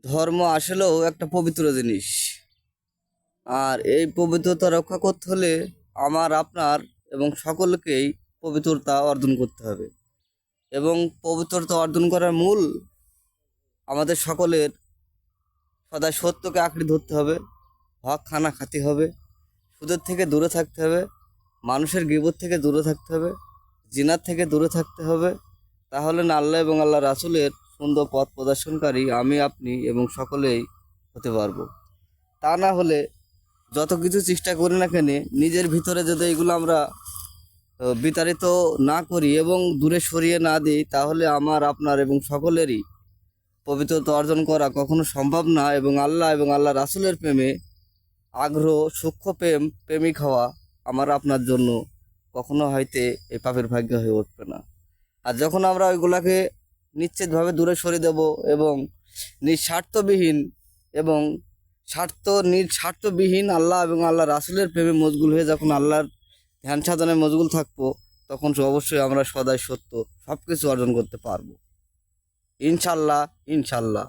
ধর্ম আসলেও একটা পবিত্র জিনিস। আর এই পবিত্রতা রক্ষা করতে হলে আমার, আপনার এবং সকলকেই পবিত্রতা অর্জন করতে হবে। এবং পবিত্রতা অর্জন করার মূল আমাদের সকলের সদাই সত্যকে আঁকড়ে ধরতে হবে, হক খানা খাতে হবে, সুদের থেকে দূরে থাকতে হবে, মানুষের গীবত থেকে দূরে থাকতে হবে, জিনার থেকে দূরে থাকতে হবে। তাহলে না আল্লাহ এবং আল্লাহ রাসূলের সুন্দর পথ প্রদর্শনকারী আমি, আপনি এবং সকলেই হতে পারবো। তা না হলে যত কিছু চেষ্টা করি না কেন, নিজের ভিতরে যদি এগুলো আমরা বিতাড়িত না করি এবং দূরে সরিয়ে না দিই, তাহলে আমার, আপনার এবং সকলেরই পবিত্রতা অর্জন করা কখনো সম্ভব না। এবং আল্লাহ এবং আল্লাহ রাসূলের প্রেমে আগ্রহ, সূক্ষ্ম প্রেমিক হওয়া আমার আপনার জন্য কখনো হয়তো এই পাপের ভাগ্য হয়ে উঠবে না। আর যখন আমরা ওইগুলাকে নিশ্চিতভাবে দূরে সরিয়ে দেব এবং নিঃস্বার্থবিহীন এবং নিঃস্বার্থবিহীন আল্লাহ এবং আল্লাহ রাসূলের প্রেমে মশগুল হয়ে যখন আল্লাহর ধ্যান সাধনে মশগুল থাকবো, তখন অবশ্যই আমরা সদাই সত্য সব কিছু অর্জন করতে পারবো। ইনশাল্লাহ, ইনশাল্লাহ।